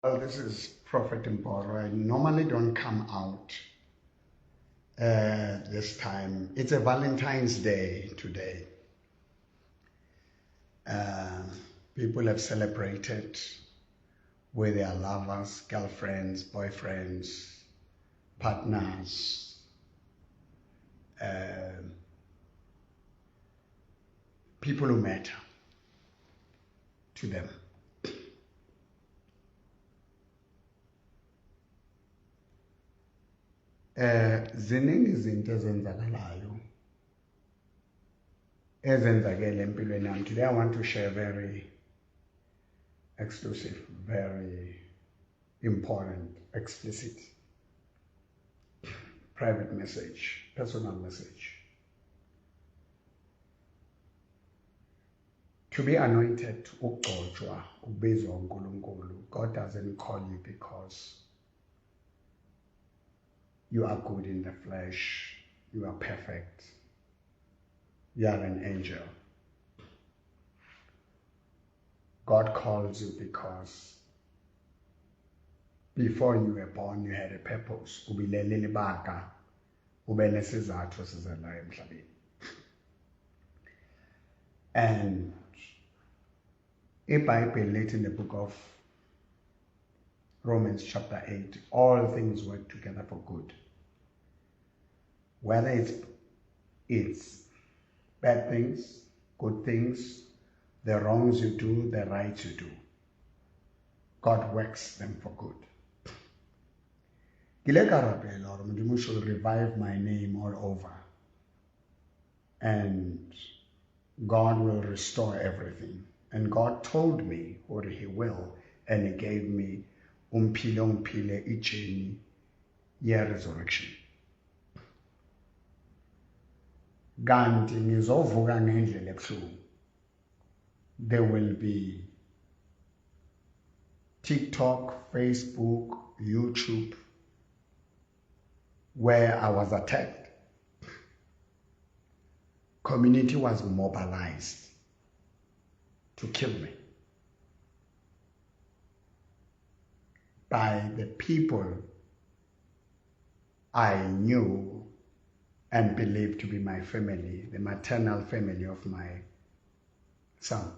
Well, this is Prophet Mboro. I normally don't come out this time. It's a Valentine's Day today. People have celebrated with their lovers, girlfriends, boyfriends, partners, people who matter to them. Ziningi izinto ezenzakalayo ezenzakele empilweni yami. Today I want to share very exclusive, very important, explicit, private message, personal message. To be anointed, ukugcotshwa, ukubizwa uNkulunkulu, God doesn't call you because you are good in the flesh, you are perfect, you are an angel. God calls you because before you were born, you had a purpose. Ubilele libaka, ubene sizathu sizalayo emhlabeni. And iBhayibheli lithi in the book of Romans chapter 8, all things work together for good. Whether it's bad things, good things, the wrongs you do, the rights you do, God works them for good. Lord should revive my name all over. And God will restore everything. And God told me what He will, and He gave me umphile ijeni ye resurrection. Kanti ngizovuka ngendlela ebuhlungu. There will be TikTok, Facebook, YouTube, where I was attacked. Community was mobilized to kill me by the people I knew and believed to be my family, the maternal family of my son.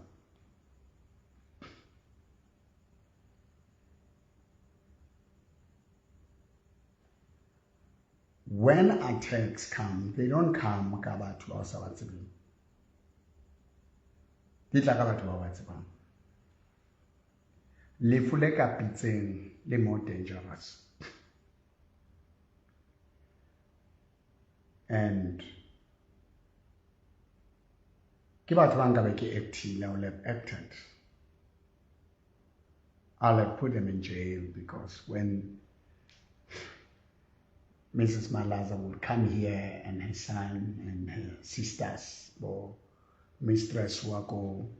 When attacks come, they don't come kabathu basabatsibini. Ditla kabathu babatsibang. Lefu le kapitseng le more dangerous. And ke batho ba nka be ke actile, I would have acted. I'll have put them in jail because when Mrs. Malaza would come here and her son and her sisters, or mistress wako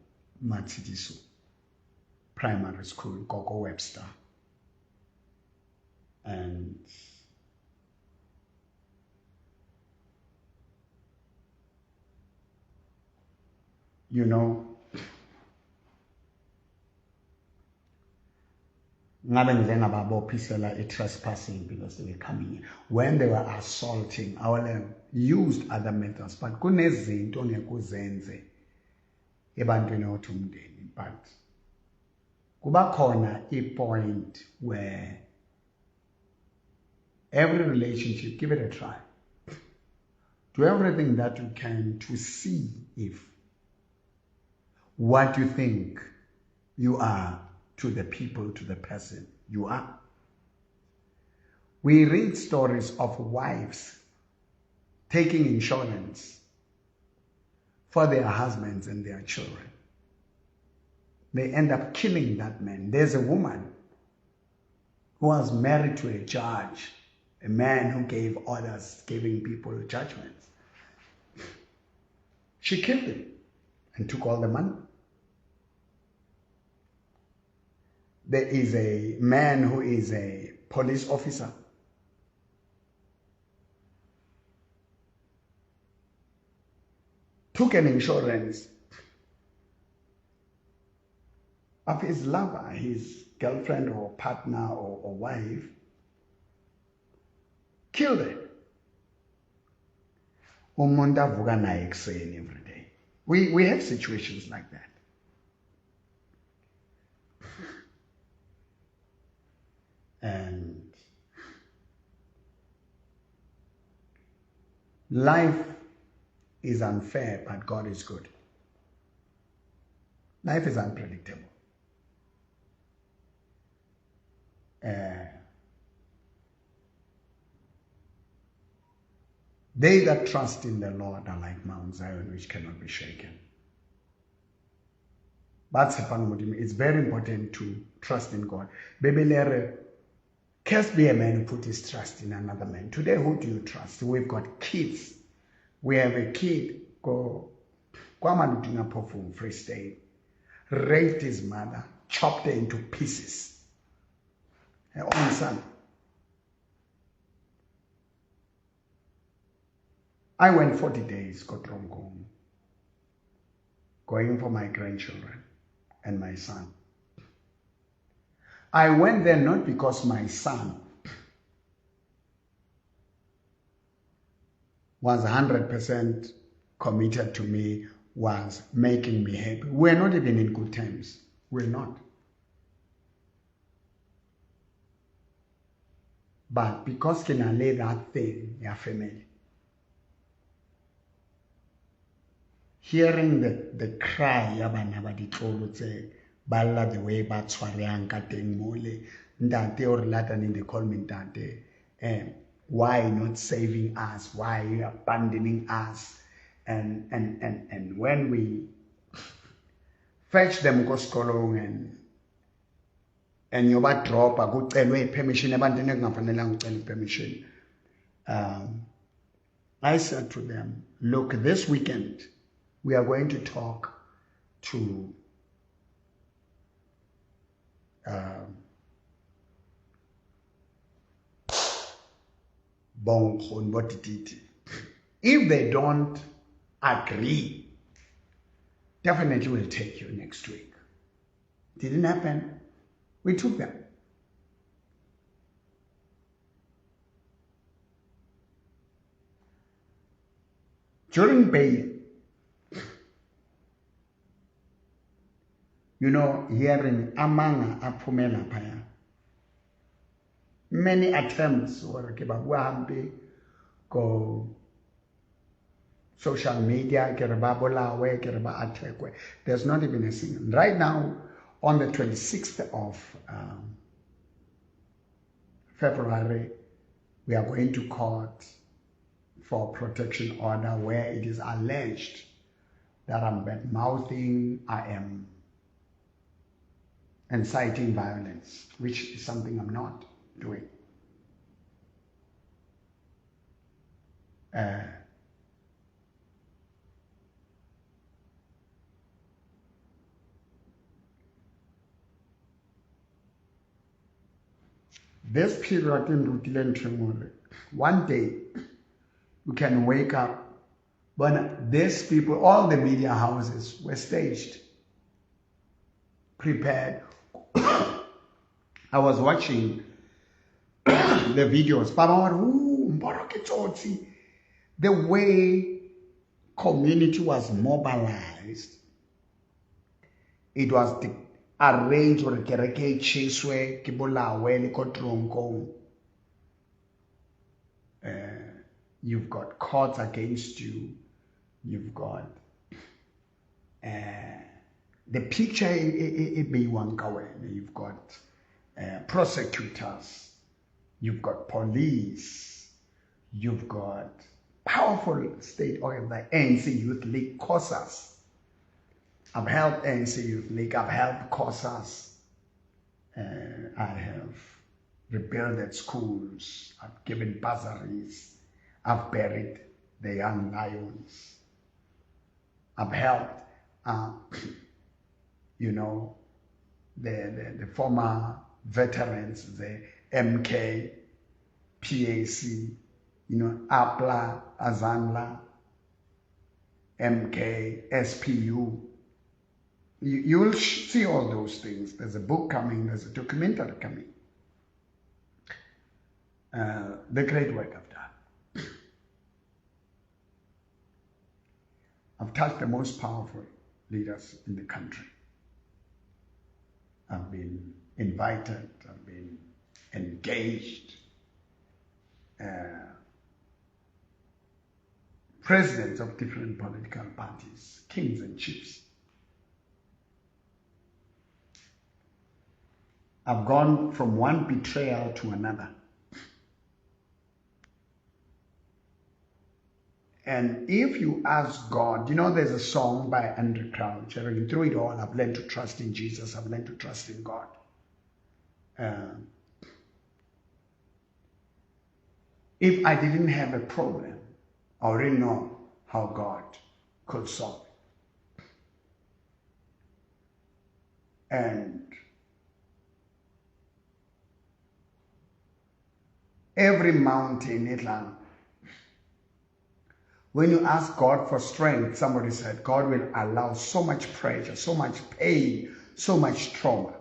Matsidiso primary school, Coco Webster, and you know, trespassing because they were coming in. When they were assaulting, I would have used other methods, but kunezinto ngekuzenze ebantwini othi umndeni. But kuba khona a point where every relationship, give it a try. Do everything that you can to see if what you think you are to the people, to the person you are. We read stories of wives taking insurance for their husbands and their children. They end up killing that man. There's a woman who was married to a judge, a man who gave orders, giving people judgments. She killed him and took all the money. There is a man who is a police officer. Took an insurance of his lover, his girlfriend or partner or wife, kill them. Umuntu avuka naye ekuseni every day. We have situations like that. And life is unfair, but God is good. Life is unpredictable. They that trust in the Lord are like Mount Zion, which cannot be shaken. But it's very important to trust in God. Can't be a man who put his trust in another man. Today, who do you trust? We've got kids. We have a kid go from Free State, raped his mother, chopped her into pieces. Her own son. I went 40 days, going for my grandchildren and my son. I went there not because my son was 100% committed to me, was making me happy. We're not even in good terms. We're not. But because can I lay that thing, your family, hearing the cry yabana baditolo tse balla the way ba tshwareang ka teng mole ntate or latane they call me ntate, why not saving us, why are you abandoning us, and when we fetch them go skolong and you ba drop akucelwe permission ebantwini ekungafanelanga ucela permission. I said to them, look, this weekend we are going to talk to if they don't agree, definitely we'll take you next week. Didn't happen. We took them. During bail, hearing amanga apumela paya. Many attempts were go social media, there's not even a single. Right now, on the 26th of February, we are going to court for protection order where it is alleged that I'm bad-mouthing, I am inciting violence, which is something I'm not doing. This period in Rutilen, one day you can wake up, but these people, all the media houses were staged, prepared. I was watching the videos, Mboro, the way community was mobilized. It was arranged or kereke chiswe kibolawe likotronko. You've got courts against you. You've got the picture you've got prosecutors, you've got police, you've got powerful state organized ANC Youth League COSAS. I've helped ANC Youth League, I've helped COSAS, I have rebuilt schools, I've given bursaries, I've buried the young lions, I've helped the former veterans, the MK, PAC, APLA, AZANLA, MK, SPU. You will see all those things. There's a book coming, there's a documentary coming. The great work I've done. I've touched the most powerful leaders in the country. I've been invited, I've been engaged. Presidents of different political parties, kings and chiefs. I've gone from one betrayal to another. And if you ask God, you know, there's a song by Andrew Crouch, through it all, I've learned to trust in Jesus, I've learned to trust in God. If I didn't have a problem, I already know how God could solve it. And every mountain, when you ask God for strength, somebody said, God will allow so much pressure, so much pain, so much trauma.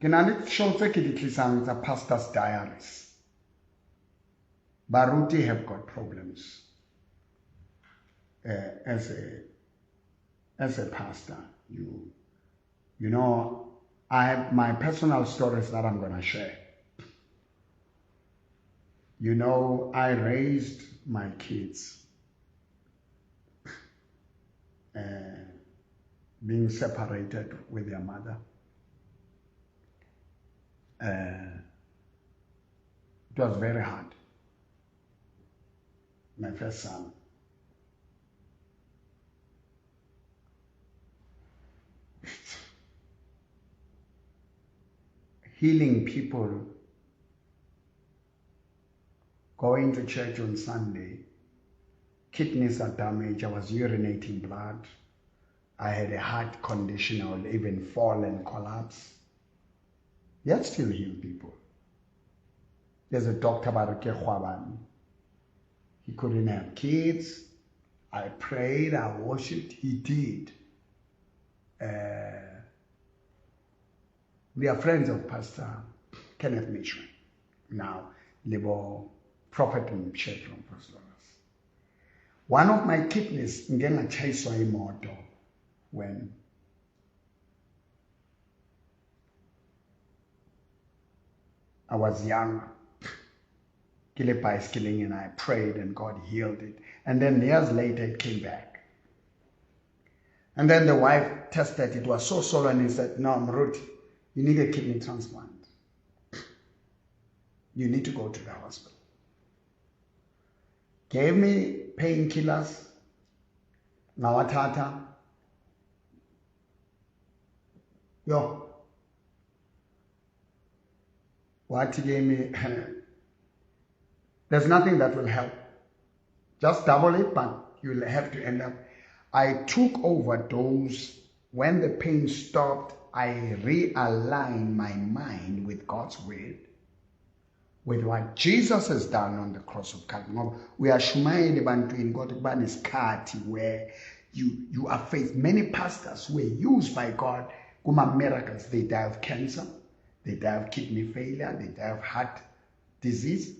Can I show the pastor's diaries? Baruti have got problems as a pastor. You know, I have my personal stories that I'm going to share. You know, I raised my kids being separated with their mother. It was very hard. My first son. Healing people, going to church on Sunday, kidneys are damaged, I was urinating blood, I had a heart condition, I would even fall and collapse. Yet still heal people. There's a doctor, Baruke Khwabani. He couldn't have kids. I prayed, I worshipped, he did. We are friends of Pastor Kenneth Mishra. Now, Libo prophet in church from Apostles. One of my kidneys, ngena chaswa imoto when I was young. Kile bicycling, and I prayed and God healed it. And then years later it came back. And then the wife tested, it was so swollen and said, no, Maruti, you need a kidney transplant. You need to go to the hospital. Gave me painkillers, nawatata. What he gave me, there's nothing that will help. Just double it, but you'll have to end up. I took over those. When the pain stopped, I realigned my mind with God's word, with what Jesus has done on the cross of Calvary. We are shumaile bantwini kodwa kuba nesikhathi where you are faced. Many pastors were used by God kuma miracles. They die of cancer, they die of kidney failure, they die of heart disease.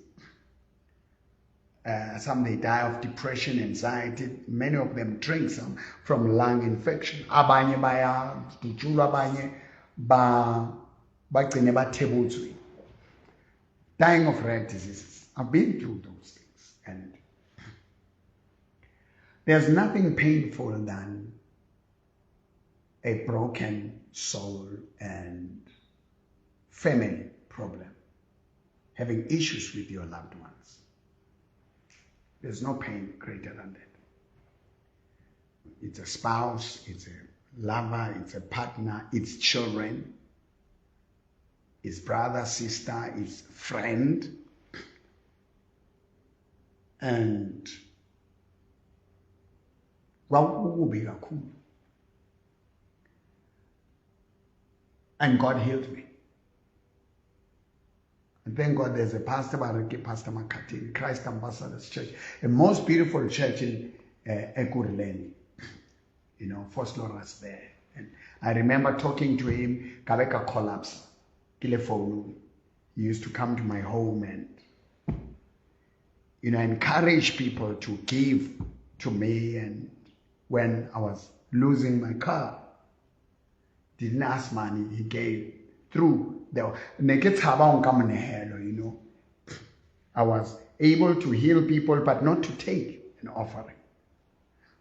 Some they die of depression, anxiety. Many of them drink some from lung infection. Abanye baya dujula, abanye bagcine bathebutshwe, dying of rare diseases. I've been through those things, and there's nothing painful than a broken soul and family problem, having issues with your loved ones. There's no pain greater than that. It's a spouse, it's a lover, it's a partner, it's children, it's brother, sister, it's friend. And and God healed me. And thank God there's a pastor, Pastor Makati, Christ Ambassadors Church, a most beautiful church in Ekurhuleni. You know, First Loras there. And I remember talking to him, Kabeka collapse, Kilefonu. He used to come to my home and, you know, encourage people to give to me. And when I was losing my car, didn't ask money, he gave through the you know. I was able to heal people, but not to take an offering,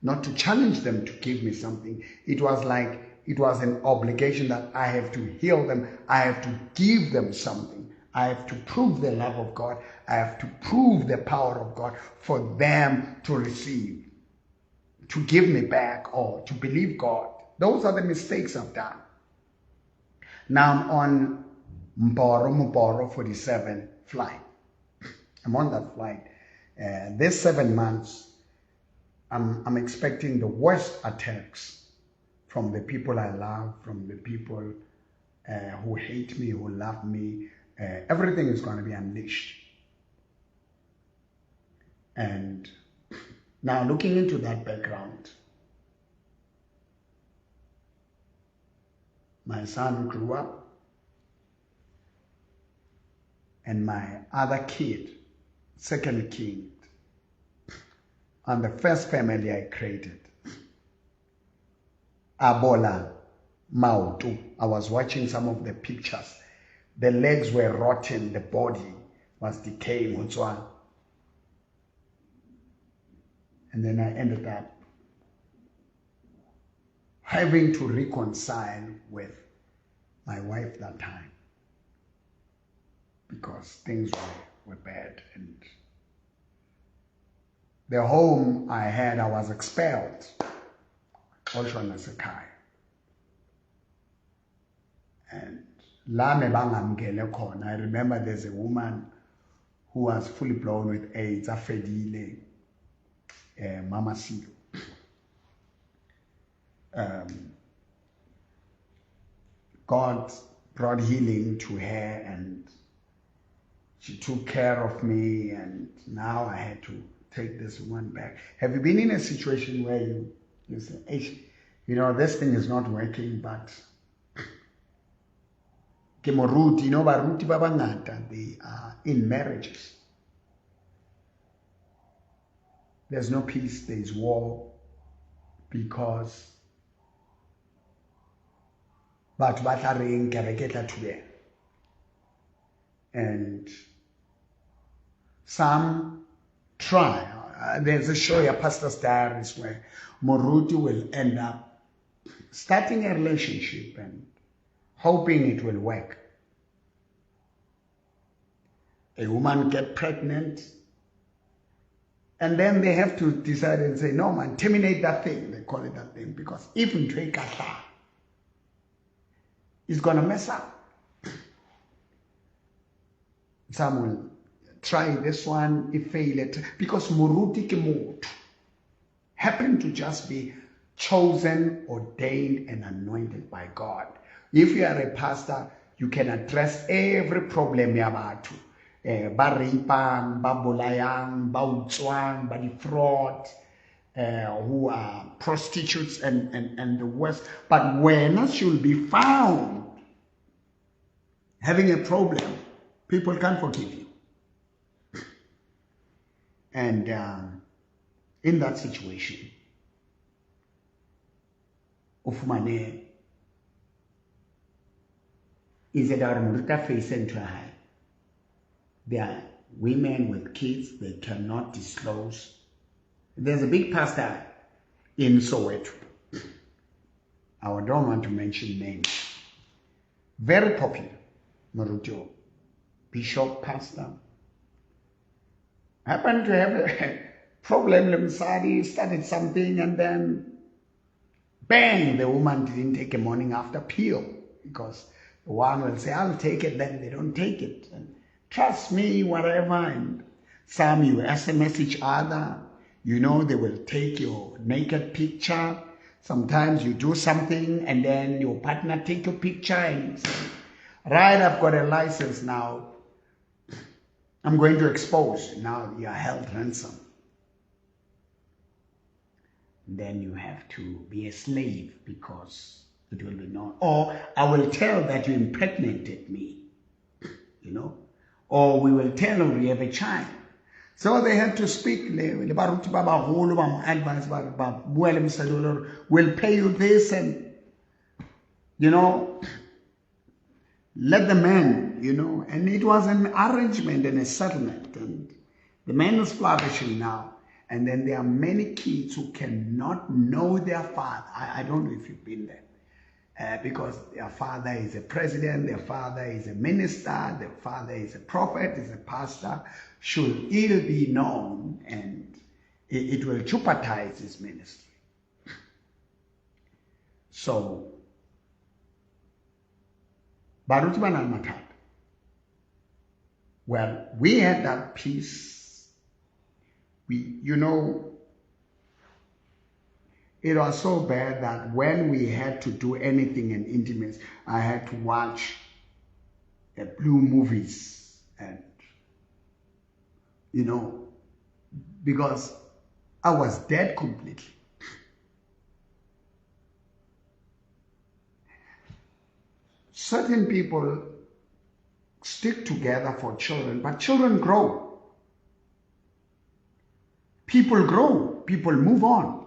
not to challenge them to give me something. It was like, it was an obligation that I have to heal them. I have to give them something. I have to prove the love of God. I have to prove the power of God for them to receive, to give me back, or to believe God. Those are the mistakes I've done. Now I'm on Mboro 47 flight. I'm on that flight. This 7 months, I'm expecting the worst attacks from the people I love, from the people who hate me, who love me. Everything is going to be unleashed. And now looking into that background, my son grew up, and my other kid, second kid, and the first family I created, Abola Mautu. I was watching some of the pictures. The legs were rotten, the body was decaying, and then I ended up having to reconcile with my wife that time because things were bad, and the home I had, I was expelled. And I remember there's a woman who was fully blown with AIDS, Mama Silo. God brought healing to her, and she took care of me, and now I had to take this woman back. Have you been in a situation where you say, hey, you know, this thing is not working, but you know, they are in marriages. There's no peace, there's war, because and some try. There's a show, your Pastor's Diaries, where Moruti will end up starting a relationship and hoping it will work. A woman gets pregnant, and then they have to decide and say, no man, terminate that thing. They call it that thing, because if you take kata, it's going to mess up. Some will try this one, if fail it, because Muruti Kimotu happened to just be chosen, ordained, and anointed by God. If you are a pastor, you can address every problem yabatu. Ba rapang, ba bolayang, ba utswang, ba defraud, who are prostitutes and the worst. But when you'll be found having a problem, people can't forgive you. And in that situation, Ufumane is a Darmuruta face and try. There are women with kids, they cannot disclose. There's a big pastor in Soweto. I don't want to mention names. Very popular, Marujo, bishop, pastor. Happened to have a problem, Lemsadi started something, and then bang, the woman didn't take a morning after pill, because the one will say, I'll take it, then they don't take it. And trust me, whatever. And some you SMS each other, you know, they will take your naked picture. Sometimes you do something and then your partner take your picture and say, right, I've got a license now I'm going to expose you. Now you are held ransom. Then you have to be a slave because it will be known. Or I will tell that you impregnated me, you know. Or we will tell you you have a child. So they had to speak. We'll pay you this, and, you know, let the man, you know. And it was an arrangement and a settlement. And the man is flourishing now. And then there are many kids who cannot know their father. I don't know if you've been there. Because their father is a president, their father is a minister, their father is a prophet, is a pastor, should ill be known, and it will jeopardize his ministry. So, well, we had that peace. You know, it was so bad that when we had to do anything in intimacy, I had to watch blue movies, and, you know, because I was dead completely. Certain people stick together for children, but children grow. People grow, people move on.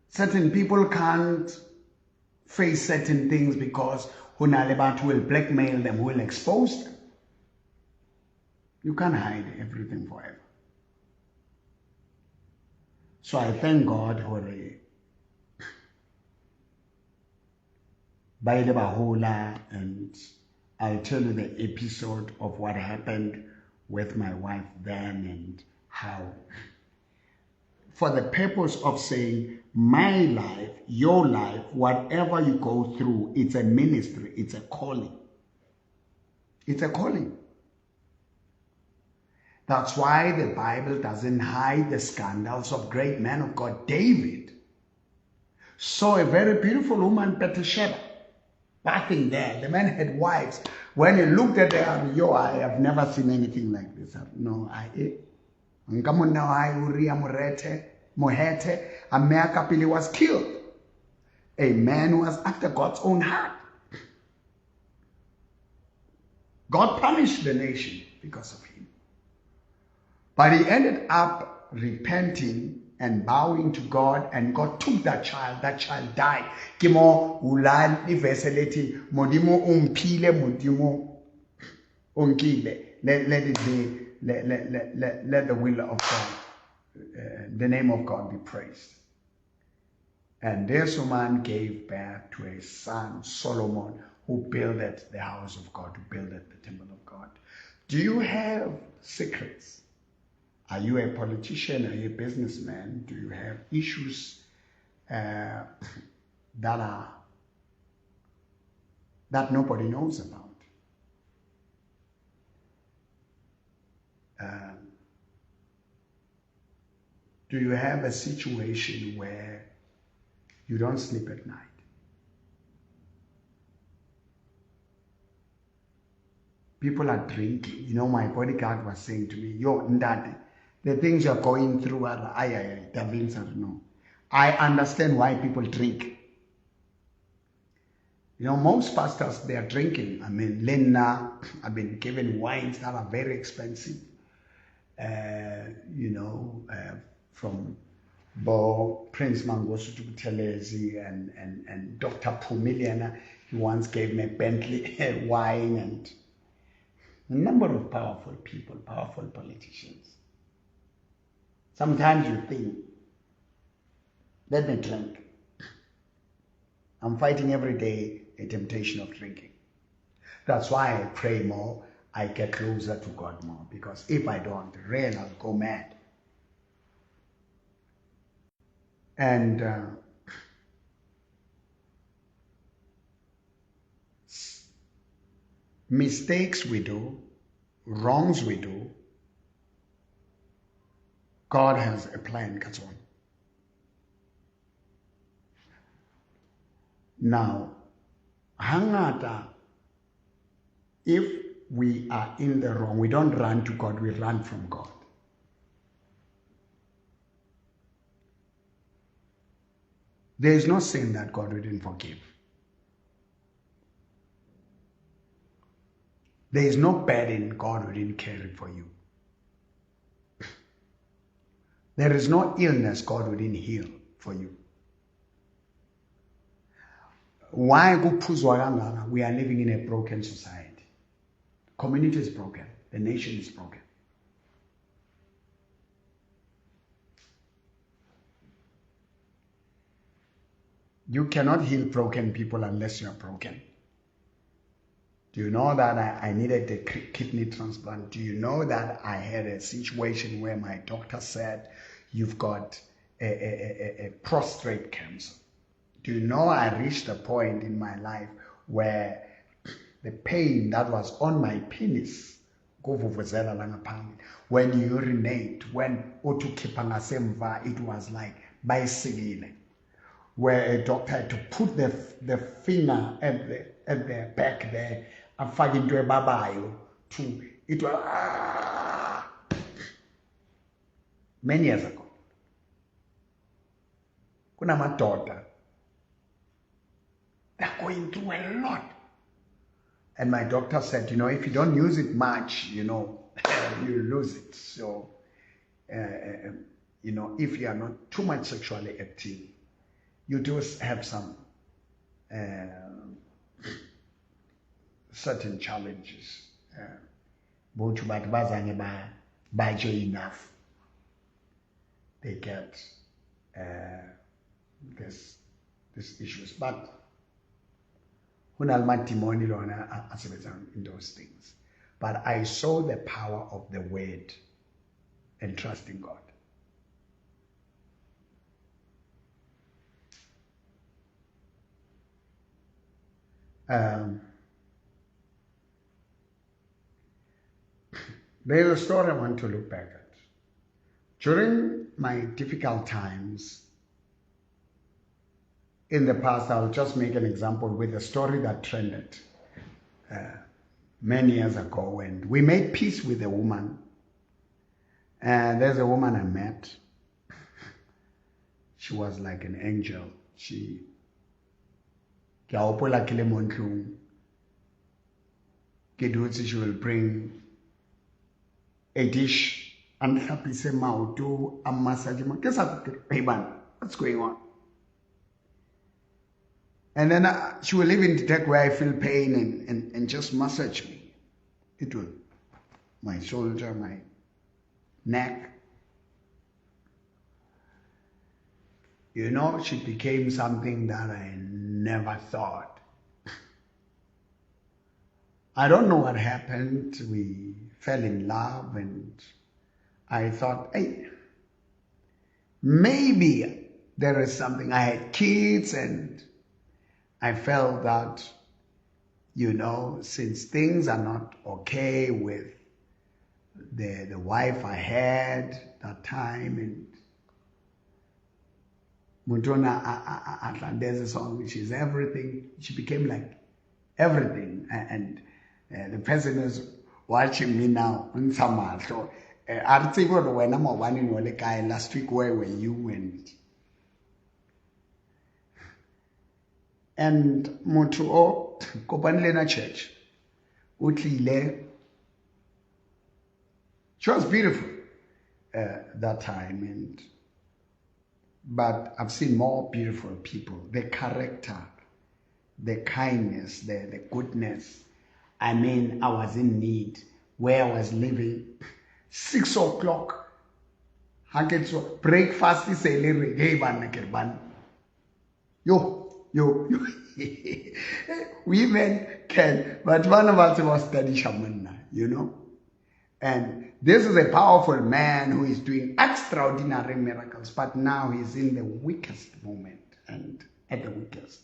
Certain people can't face certain things because Hunalebat will blackmail them, will expose them. You can't hide everything forever. So I thank God for the Bahola, and I'll tell you the episode of what happened with my wife then, and how, for the purpose of saying my life, your life, whatever you go through, it's a ministry, it's a calling. It's a calling. That's why the Bible doesn't hide the scandals of great men of God. David saw a very beautiful woman, Bathsheba, bathing there. The man had wives. When he looked at her, yo, I have never seen anything like this. No, Mohete was killed. A man who was after God's own heart. God punished the nation because of him. But he ended up repenting and bowing to God, and God took that child. That child died. Kimo ulal iveseleti modimo umpile modimo unkile. Let it be. Let the will of God, the name of God, be praised. And this woman gave birth to a son, Solomon, who builded the house of God, who builded the temple of God. Do you have secrets? Are you a politician? Are you a businessman? Do you have issues that nobody knows about? Do you have a situation where you don't sleep at night? People are drinking. You know, my bodyguard was saying to me, yo, Ndade, the things you're going through are, no. I understand why people drink. You know, most pastors, they are drinking. I mean, Lena, I've been given wines that are very expensive. You know, from Prince Mangosuthu Buthelezi and Dr. Pumiliana, he once gave me Bentley wine, and a number of powerful people, powerful politicians. Sometimes you think, let me drink. I'm fighting every day a temptation of drinking. That's why I pray more, I get closer to God more, because if I don't, really I'll go mad. And mistakes we do, wrongs we do, God has a plan, Katson. Now, hangata, if we are in the wrong. We don't run to God, we run from God. There is no sin that God wouldn't forgive. There is no burden God wouldn't carry for you. There is no illness God wouldn't heal for you. Why kuphuzwa kangaka? We are living in a broken society. Community is broken. The nation is broken. You cannot heal broken people unless you are broken. Do you know that I needed a kidney transplant? Do you know that I had a situation where my doctor said, you've got a prostate cancer? Do you know I reached a point in my life where the pain that was on my penis, when you urinate, when it was like bicycle, where a doctor had to put the finger at the back there and fuck into a babayo to it was many years ago. Kuna madoda, they're going through a lot. And my doctor said, if you don't use it much, you lose it. So, if you are not too much sexually active, you do have some certain challenges. But enough, they get these issues. But in those things. But I saw the power of the word and trusting God. There's a story I want to look back at. During my difficult times in the past, I'll just make an example with a story that trended many years ago, and we made peace with a woman. And there's a woman I met. She was like an angel. She will bring a dish and happy say mauto a massage. What's going on? And then she will even detect where I feel pain and just massage me. It will. My shoulder, my neck. She became something that I never thought. I don't know what happened. We fell in love and I thought, hey, maybe there is something. I had kids and I felt that, since things are not okay with the wife I had that time, and Mutona there's a song which is everything. She became like everything, and the person is watching me now in summer. So last week where were you? And Motu o Kopanlena Church, Utlile. She was beautiful that time, but I've seen more beautiful people. The character, the kindness, the goodness. I mean, I was in need where I was living. 6 o'clock. Breakfast is a little. Yo. Women can, but one of us was study shaman, And this is a powerful man who is doing extraordinary miracles, but now he's in the weakest moment and at the weakest.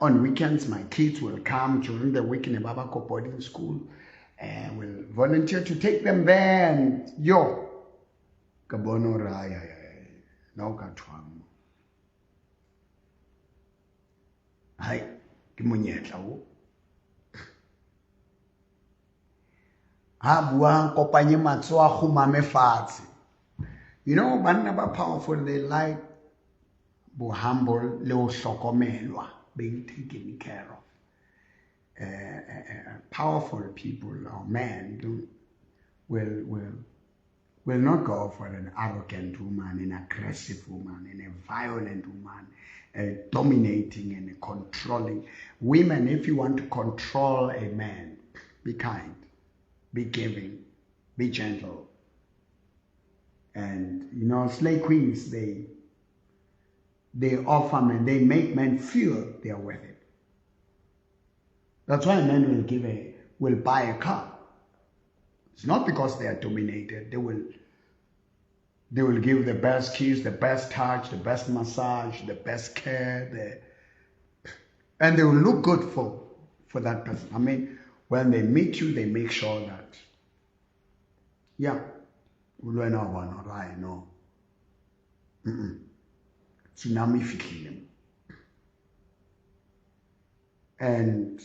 On weekends, my kids will come during the week in a Babako boarding school and will volunteer to take them there and Kabono Raya. Hi. ke monyetla o ha bua kopanye matso a khumame fatshe. You know, banna ba powerful, they like bo humble le ho hlokomelwa, being taken care of. Powerful people or men will not go for an arrogant woman, an aggressive woman, and a violent woman, dominating and controlling. Women, if you want to control a man, be kind, be giving, be gentle. And you know, slave queens, they offer men, they make men feel they are worth it. That's why men will buy a car. It's not because they are dominated. They will give the best kiss, the best touch, the best massage, the best care, and they will look good for that person. I mean, when they meet you, they make sure that, yeah, no. Tsunami fihlile. And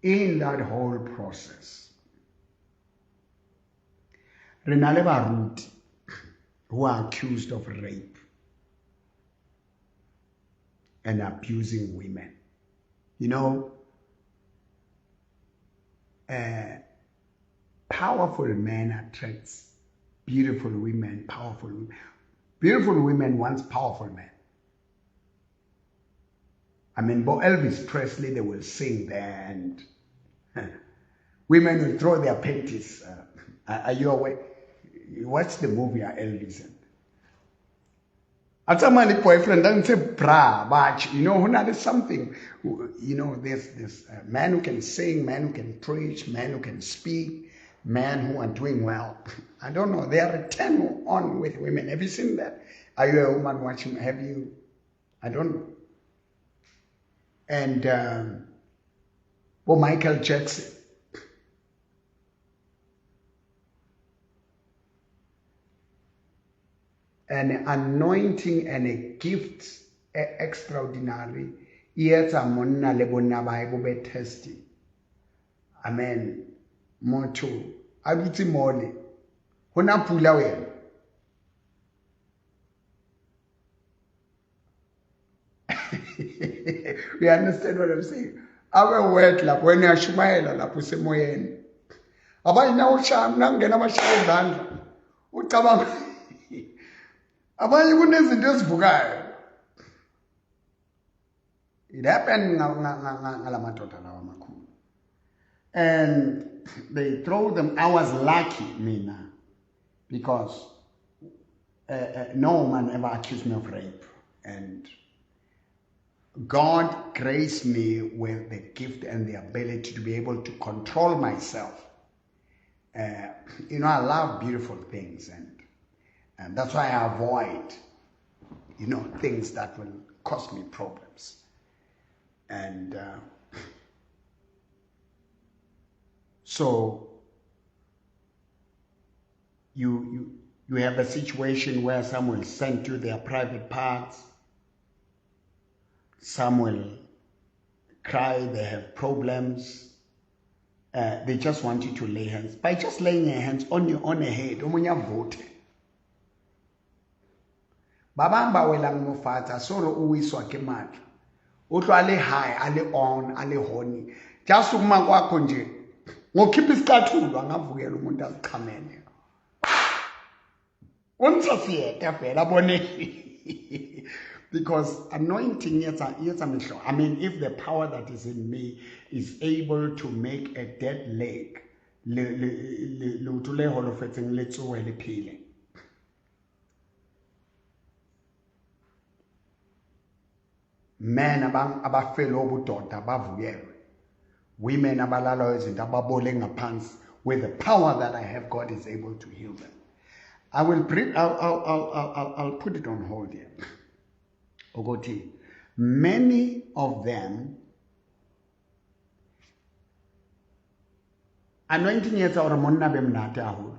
in that whole process, Renale Baruti, who are accused of rape and abusing women. You know, powerful men attracts beautiful women, powerful women. Beautiful women wants powerful men. I mean, but Elvis Presley, they will sing there, and women will throw their panties. Are you aware? You watch the movie Elvis. My boyfriend doesn't say bra, but you know, there's something. You know, there's men who can sing, men who can preach, men who can speak, men who are doing well. I don't know. They are a 10 on with women. Have you seen that? Are you a woman watching? Have you? I don't know. And Michael Jackson. An anointing and a gift extraordinary. Yes, I'm on a lebona Bible be testy. Amen. Moto. Aduti mole. Hona pula we. We understand what I'm saying. Our word like when you smile la puse moyeni. Abanye na usham nangena mashaya izandla. Ucabanga abanye kunezinto ezivukayo. It happened ngalamadodana lawa makhulu. And they throw them. I was lucky, mina, because no woman ever accused me of rape. And God graced me with the gift and the ability to be able to control myself. You know, I love beautiful things, and that's why I avoid, you know, things that will cause me problems. And so you have a situation where some will send you their private parts. Some will cry, they have problems. They just want you to lay hands. By just laying your hands on your own head, vote. Babamba welang mo fata soro uwiswa ke matla. Utlo ale high, ale on, ale honey. Just uma kwakho nje. Ngokhipha isicathulo angavukela umuntu azichamene. Unsasiyeta phela abone. Because anointing, I mean, if the power that is in me is able to make a dead leg, men abafela obudoda bavuyelwe, women abalala izinto ababole ngaphansi, with the power that I have, God is able to heal them. I'll put it on hold here. Ogoti, many of them, anointing yetsa or monna be mnate aholo.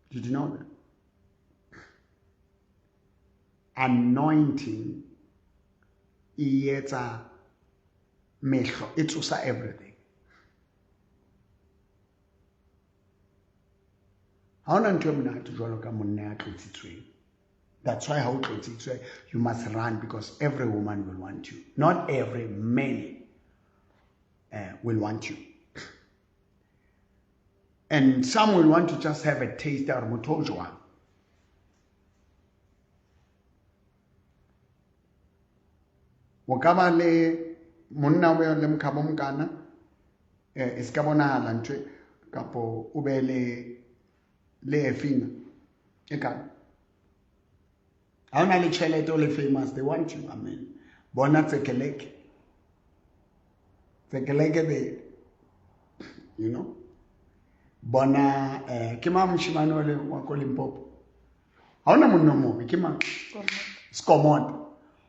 Did you know that? Anointing yetsa mehlo e tsosa everything. Ha ona ntho e monate jwalo ka monna ya tlotsitsweng. That's why how tlotsitswe, you must run, because every woman will want you. Not every, many will want you. And some will want to just have a taste of mutojwa. Wakaba le monna we le mkhabo mkana iska bonahala ntwe kapo ube le efina ekana. Ha ona le tšhelete o le famous, they want you. I mean, bona tsekeleke they, you know. Bona ke ma moshimane o le wa ko Limpopo. Ha ona monna mo ke ma Skomota.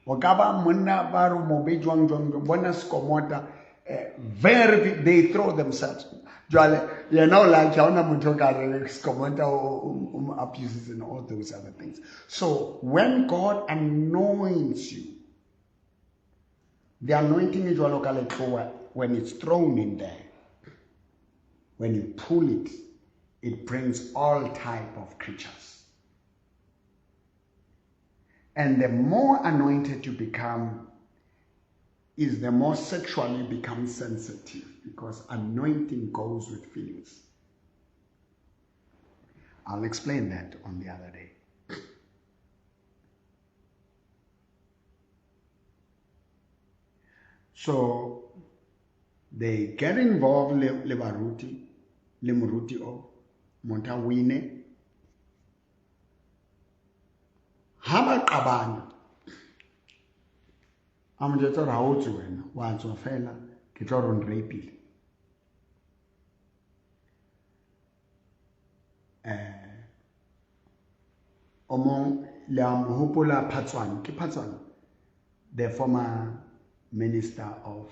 Wakaba monna ba ro mo be jwang bona Skomota very, they throw themselves. Jwale you know, like ha ona motho ka re Skomota abuses and all those other things. So when God anoints you, the anointing is jwalo ka letloa. When it's thrown in there, when you pull it, it brings all type of creatures. And the more anointed you become, is the more sexually become sensitive, because anointing goes with feelings. I'll explain that on the other day. So they get involved le baruti, le muruti o monta wine. Haba qabana. Amjetsa ra o tswena wa tswa fela ke tlo ron rapile. Omong le amhopola Phatswana ke Phatswana, the former minister of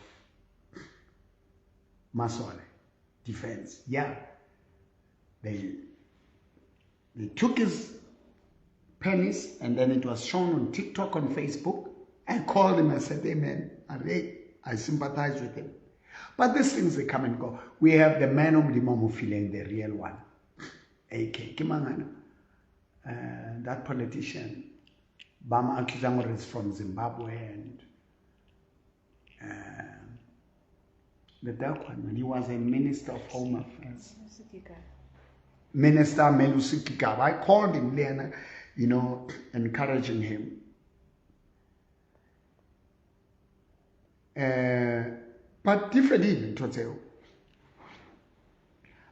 Masole Defense. Yeah. They took his penis and then it was shown on TikTok, on Facebook. I called him, I said, amen, I sympathize with him. But these things, they come and go. We have the man of the Mamufile, the real one. AK Kimangana. That politician, Bama Akizamor, is from Zimbabwe, and the dark one, when he was a minister of Home Affairs. Minister Melusikika. I called him then, you know, encouraging him. But different even to tell.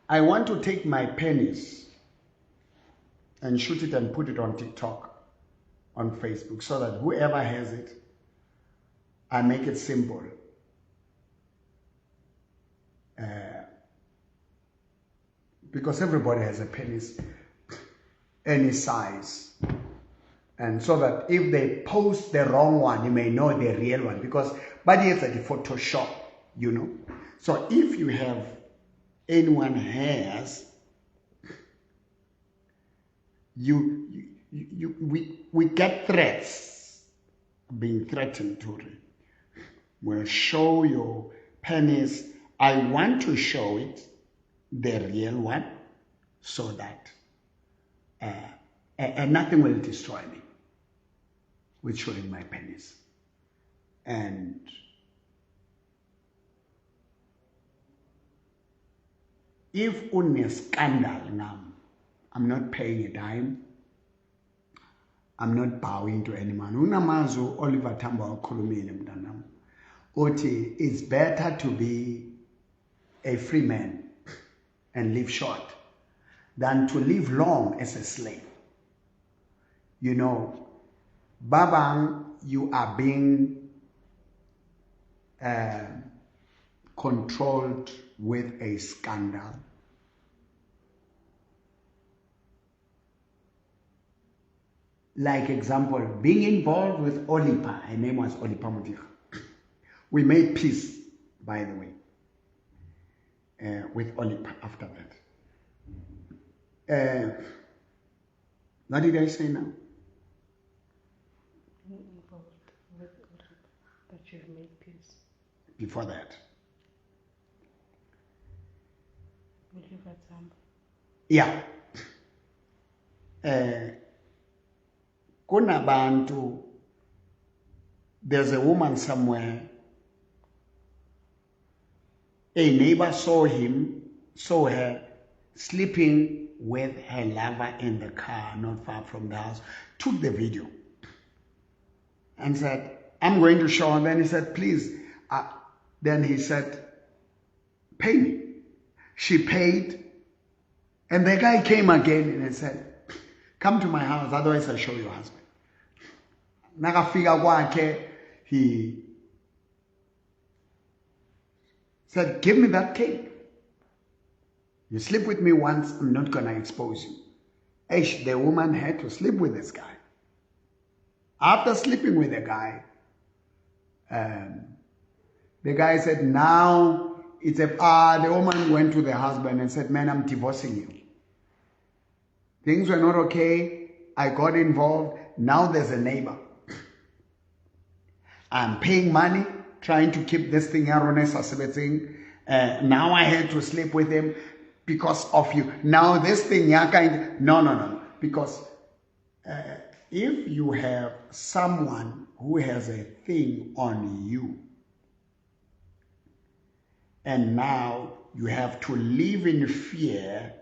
I want to take my penis and shoot it and put it on TikTok, on Facebook, so that whoever has it, I make it simple. Because everybody has a penis, any size. And so that if they post the wrong one, you may know the real one. Because body is like a Photoshop, you know. So if you have, anyone has, we get threats, being threatened to it. Will show your penis. I want to show it, the real one, so that and nothing will destroy me with showing my penis. And if on scandal now, I'm not paying a dime. I'm not bowing to anyone. Unamazu Oliver Tambo Kolumile mdanam. Oti, it's better to be a free man and live short than to live long as a slave. You know, Babang, you are being controlled with a scandal. Like example, being involved with Olipa, her name was Olipa Mudir. We made peace, by the way, with Olipa after that. What did I say now? Being involved with Olipa, but you've made peace. before that. Yeah. Kunabantu, there's a woman somewhere, a neighbor saw her sleeping with her lover in the car not far from the house, took the video and said, I'm going to show her. Then he said, please. Then he said, pay me. She paid. And the guy came again and said, come to my house, otherwise I'll show your husband. Nakafika kwakhe, he said, give me that cake. You sleep with me once, I'm not going to expose you. The woman had to sleep with this guy. After sleeping with the guy said, now it's the woman went to the husband and said, man, I'm divorcing you. Things were not okay. I got involved. Now there's a neighbor. I'm paying money, trying to keep this thing erroneous thing. Now I had to sleep with him because of you. Now this thing, no. Because if you have someone who has a thing on you, and now you have to live in fear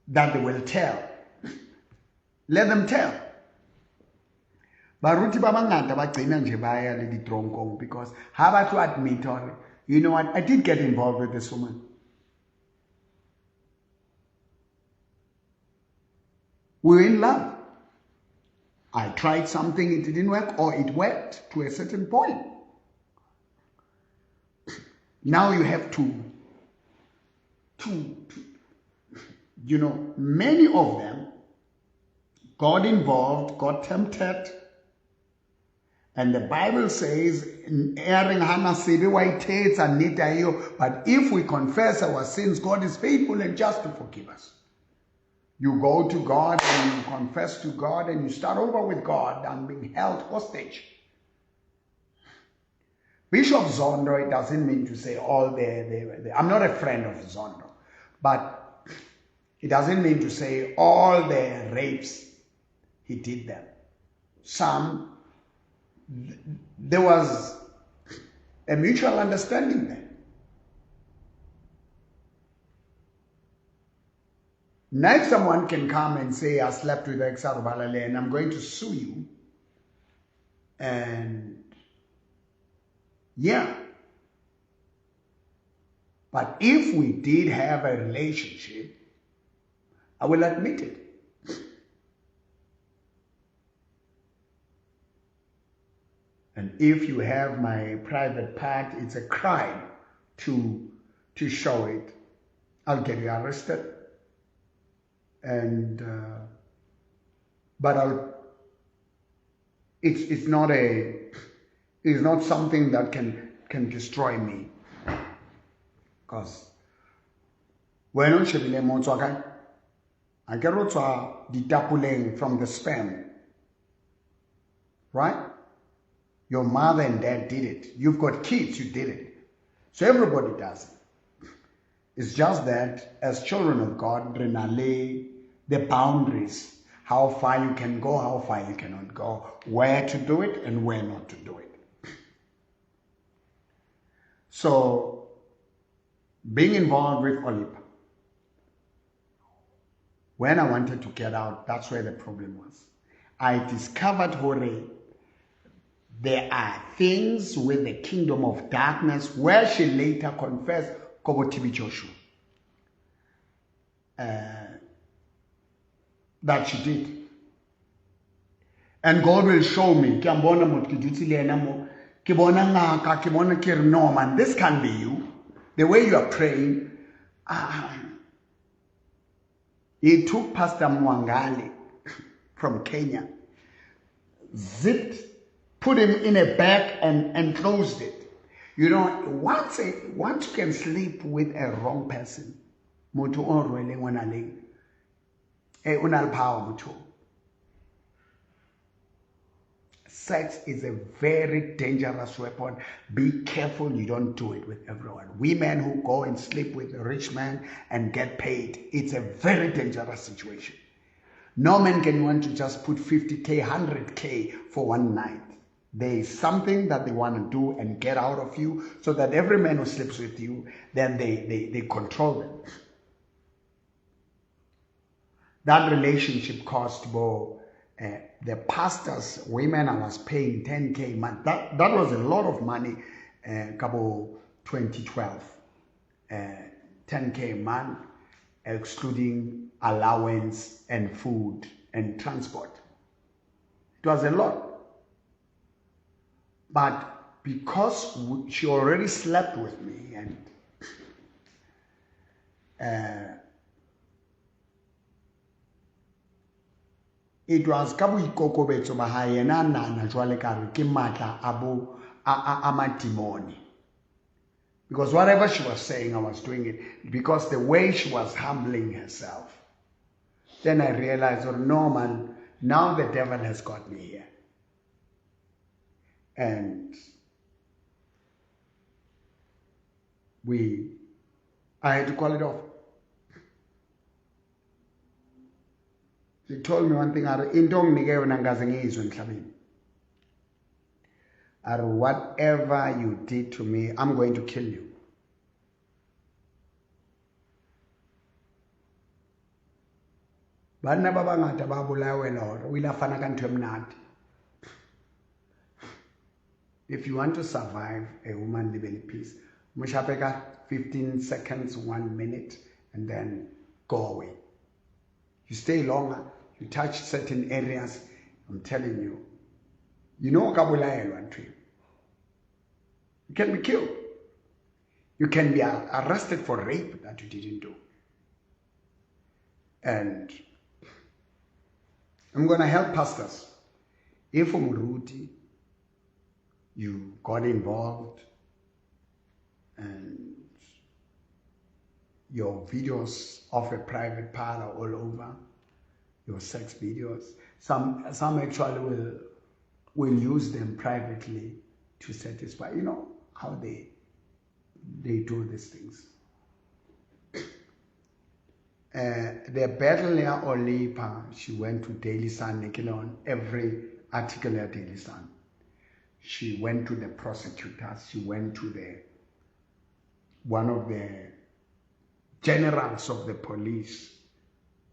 that they will tell, let them tell. Baruti babangata bagcina nje baya le ditronko because have to admit, you know what, I did get involved with this woman. We were in love. I tried something, it didn't work, or it worked to a certain point. Now you have to you know, many of them got involved, got tempted, and the Bible says, but if we confess our sins, God is faithful and just to forgive us. You go to God and you confess to God and you start over with God and being held hostage. Bishop Zondo, it doesn't mean to say all I'm not a friend of Zondo, but it doesn't mean to say all the rapes, he did them. Some, there was a mutual understanding there. Now if someone can come and say, I slept with Exarubalale and I'm going to sue you, and yeah. But if we did have a relationship, I will admit it. And if you have my private part, it's a crime to show it. I'll get you arrested. And but it's not something that can destroy me. Because when on shebile motho ka I get ditapuleng from the sperm. Right? Your mother and dad did it. You've got kids, you did it. So everybody does it. It's just that as children of God, renale the boundaries, how far you can go, how far you cannot go, where to do it and where not to do it. So, being involved with Olipa, when I wanted to get out, that's where the problem was. I discovered Hore, there are things with the kingdom of darkness where she later confessed Kobo Tibi Joshua. That she did. And God will show me, no man, this can't be you. The way you are praying. He took Pastor Mwangale from Kenya, zipped, put him in a bag and closed it. You know, once you can sleep with a wrong person, Sex is a very dangerous weapon. Be careful you don't do it with everyone. Women who go and sleep with a rich man and get paid, it's a very dangerous situation. No man can want to just put 50K, 100K for one night. There is something that they want to do and get out of you so that every man who sleeps with you, then they control them. That relationship cost the pastors, women I was paying 10K a month. That was a lot of money, couple 2012. 10K a month, excluding allowance and food and transport. It was a lot. But because she already slept with me and it was kabu ikokobetso mahayena nana jwale kare ke matla abo amadimoni. Because whatever she was saying, I was doing it. Because the way she was humbling herself. Then I realized, oh no man, now the devil has got me here. And I had to call it off. He told me one thing, whatever you did to me, I'm going to kill you. If you want to survive a woman living in peace, Mushapeka 15 seconds, 1 minute, and then go away. You stay longer, you touch certain areas, I'm telling you. You know you can be killed. You can be arrested for rape that you didn't do. And I'm going to help pastors. If you got involved and your videos of a private part are all over, your sex videos, some actually will use them privately to satisfy, you know how they do these things. The battle near Olipa, she went to Daily Sun, on every article at Daily Sun. She went to the prosecutors, she went to one of the generals of the police,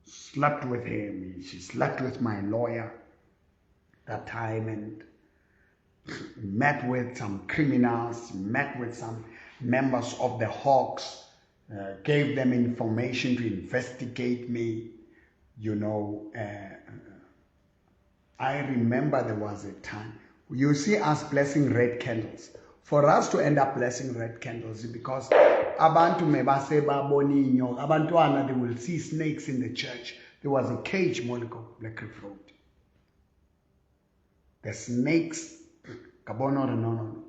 slept with him, she slept with my lawyer that time and met with some criminals, met with some members of the Hawks, gave them information to investigate me, you know. I remember there was a time, you see us blessing red candles. For us to end up blessing red candles, because abantu mebase baboninyo, abantwana, they will see snakes in the church. There was a cage, Monaco, Black Cliff Road. The snakes, no.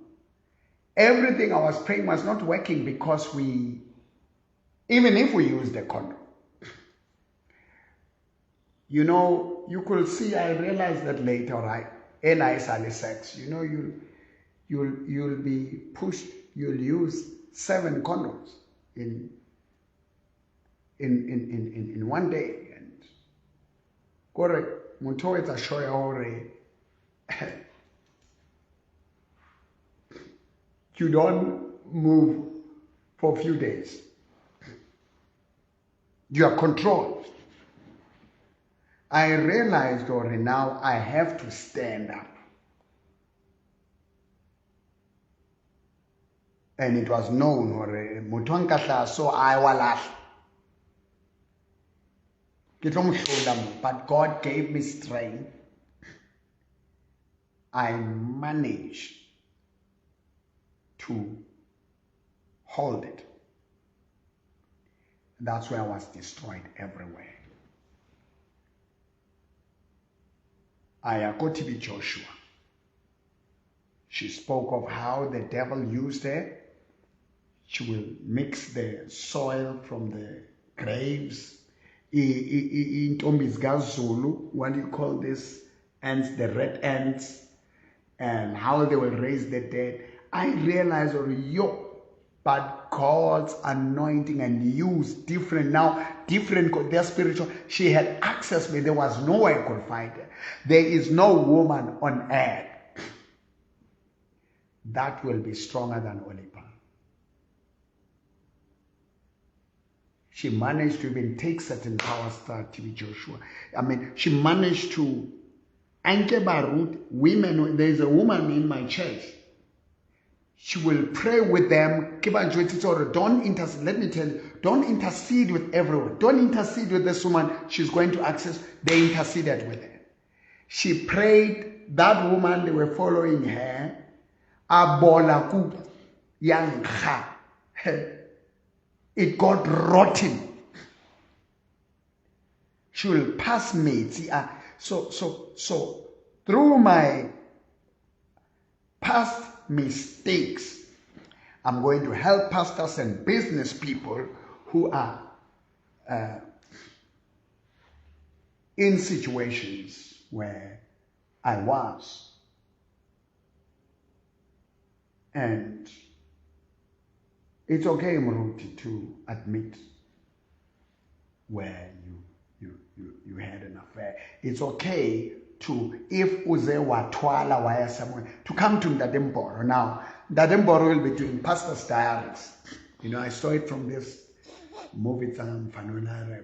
Everything I was praying was not working because even if we use the condom, you know, you could see, I realized that later, right? NISL sex, you know, you'll be pushed, you'll use 7 condoms in one day. And correct, Mutoeta Shoya you don't move for a few days. You are controlled. I realized already now I have to stand up. And it was known already. So I was but God gave me strength. I managed to hold it. That's why I was destroyed everywhere. I got to be Joshua. She spoke of how the devil used her. She will mix the soil from the graves. In Zulu, what do you call this? Ants, the red ants. and how they will raise the dead. I realized, but God's anointing and use different now, different, they're spiritual. She had access me. There was no way I could find her. There is no woman on earth that will be stronger than Olipa. She managed to even take certain power star to be Joshua. I mean, she managed to anke barut women. There's a woman in my church. She will pray with them. Don't intercede. Let me tell you, don't intercede with everyone. Don't intercede with this woman. She's going to access. They interceded with her. She prayed. That woman, they were following her. Abola ku yangha. It got rotten. She will pass me. So through my past mistakes, I'm going to help pastors and business people who are in situations where I was. And it's okay, Maruti, to admit where you had an affair. It's okay to, if uze watwala waya somewhere, to come to Mboro. Now, Mboro will be doing Pastor's Diaries. You know, I saw it from this movie,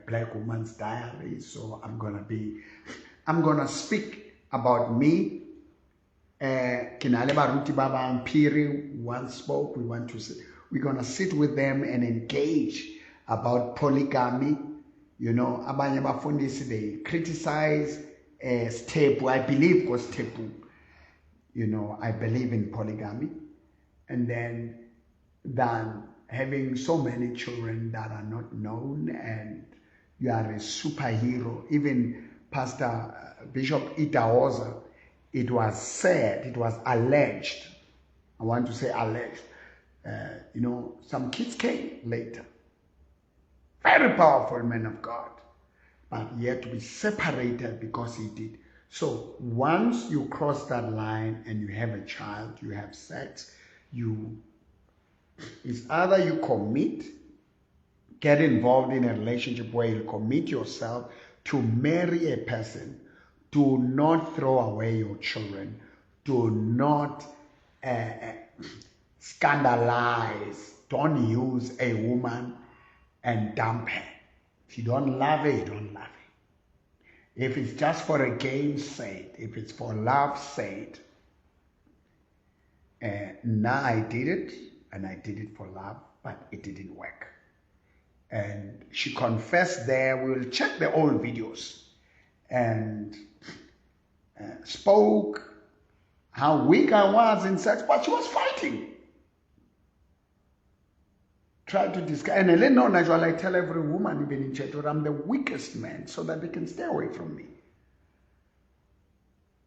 Black Woman's Diary. So I'm gonna speak about me. Kinale Baruti Baba and Piri once spoke. We're gonna sit with them and engage about polygamy. You know, abanye bafundisi, they criticize stepu. I believe was stepu. You know, I believe in polygamy. And then having so many children that are not known, and you are a superhero. Even Pastor Bishop Itaoza, it was said, it was alleged. I want to say alleged. You know, some kids came later. Very powerful man of God. But yet we separated because he did. So once you cross that line and you have a child, you have sex, it's either you commit, get involved in a relationship where you commit yourself to marry a person. Do not throw away your children. Do not scandalize. Don't use a woman and dump her. If you don't love her, you don't love her. If it's just for a game's sake, if it's for love's sake, now I did it, and I did it for love, but it didn't work. And she confessed there. We will check the old videos. And spoke how weak I was in sex, but she was fighting. Tried to discuss, and I let know naturally. I tell every woman, even in church, I'm the weakest man, so that they can stay away from me.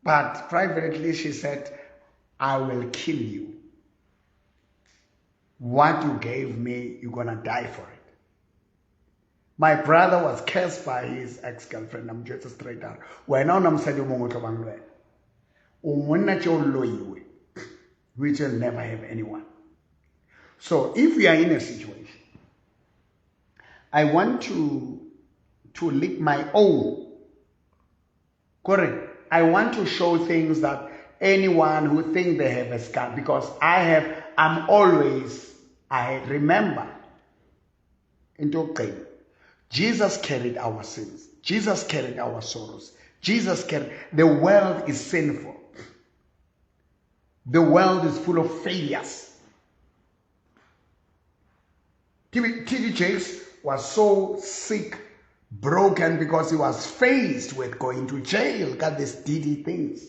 But privately, she said, I will kill you. What you gave me, you're gonna die for it. My brother was cursed by his ex-girlfriend. I'm just straight out. When I'm saying which will never have anyone. So if we are in a situation, I want to lick my own. Correct. I want to show things that anyone who thinks they have a scar, because I remember into pain. Jesus carried our sins. Jesus carried our sorrows. The world is sinful. The world is full of failures. T.D. Jakes was so sick, broken, because he was faced with going to jail. Got these DD things.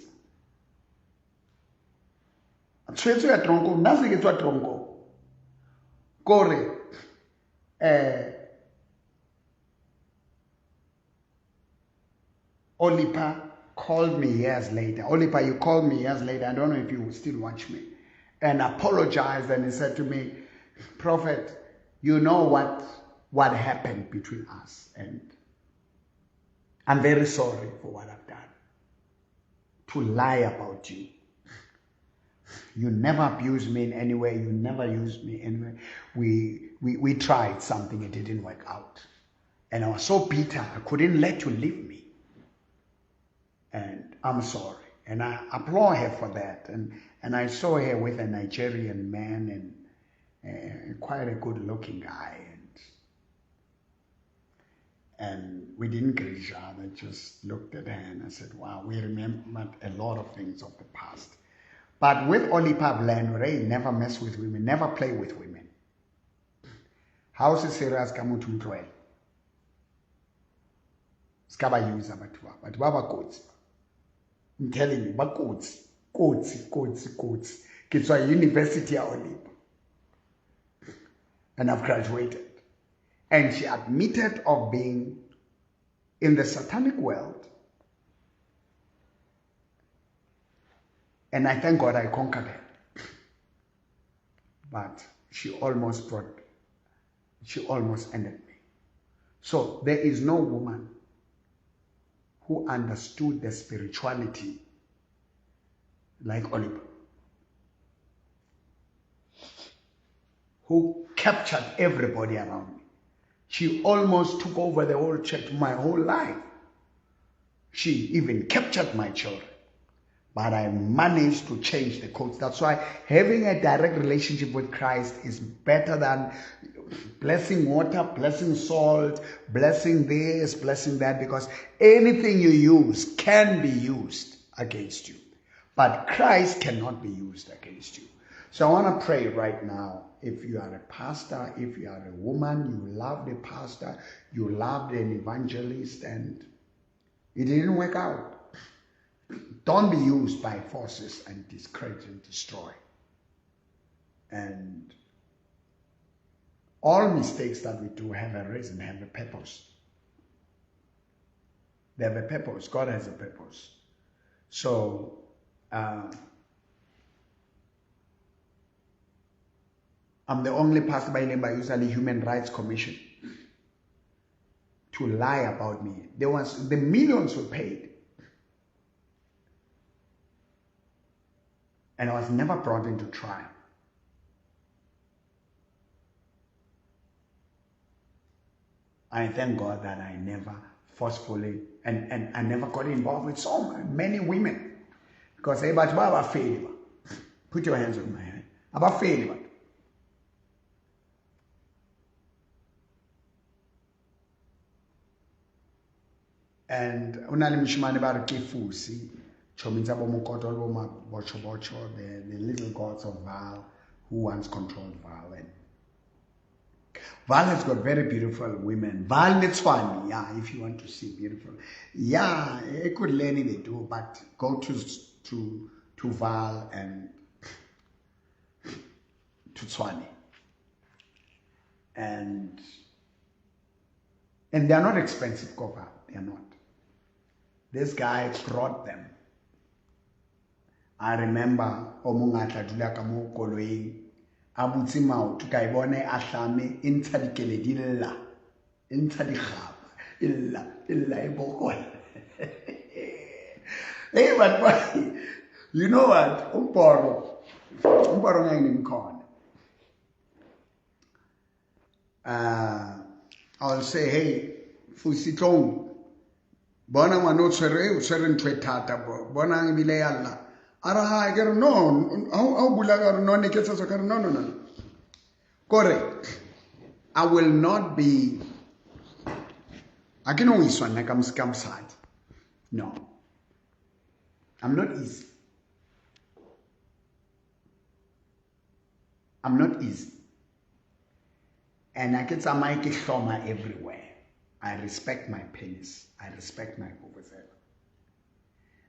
Olipa called me years later. Olipa, you called me years later. I don't know if you will still watch me. And apologized, and he said to me, Prophet, you know what happened between us, and I'm very sorry for what I've done. To lie about you. You never abused me in any way. You never used me anyway. We tried something, it didn't work out. And I was so bitter, I couldn't let you leave me. And I'm sorry. And I applaud her for that. And I saw her with a Nigerian man and quite a good looking guy. And we didn't greet each other, just looked at her and I said, wow, we remembered a lot of things of the past. But with Olipa Blandore, never mess with women, never play with women. How is it serious? Come to Mtwell. Skaba use abatwa, but baba coats. I'm telling you, but coats. Kids are university Olipa. And I've graduated. And she admitted of being in the satanic world. And I thank God I conquered her. But she almost ended me. So there is no woman who understood the spirituality like Oliver, who captured everybody around me. She almost took over the whole church, my whole life. She even captured my children. But I managed to change the codes. That's why having a direct relationship with Christ is better than blessing water, blessing salt, blessing this, blessing that, because anything you use can be used against you. But Christ cannot be used against you. So I want to pray right now. If you are a pastor, if you are a woman, you loved a pastor, you loved an evangelist, and it didn't work out. Don't be used by forces and discourage and destroy. And all mistakes that we do have a reason, have a purpose. They have a purpose. God has a purpose. So, I'm the only pastor by name by usually Human Rights Commission to lie about me. The millions were paid. And I was never brought into trial. I thank God that I never forcefully, and I never got involved with so many women. Because everybody failure. Put your hands on my head. About failure. And unale mishimane ba re ke fusi chominza bomokoto bocho the little gods of Val who once controlled Val. And Val has got very beautiful women. Val it's fun, yeah, if you want to see beautiful. Yeah, it could learn they do, but go to Val and to Tswane. And they're not expensive, Kopa. They're not. This guy brought them. I remember Omungatla Dulaka mo koloi abutsi mao tukaibone ahlame intsha dikeledilla intsha digaba illa ebokona. Hey, but you know what? Mboro ngayimkhona. I'll say, hey, Fusitong. Bona ngwana o tshwere ntwe thata bona ngibile yalla ara ha ke re no au bula ka re no ne ke tsa ka re no correct. I will not be I can always one like I'm side. No, I'm not easy. I'm not easy, and I get some mic hloma everywhere. I respect my penis. I respect my vuvuzela.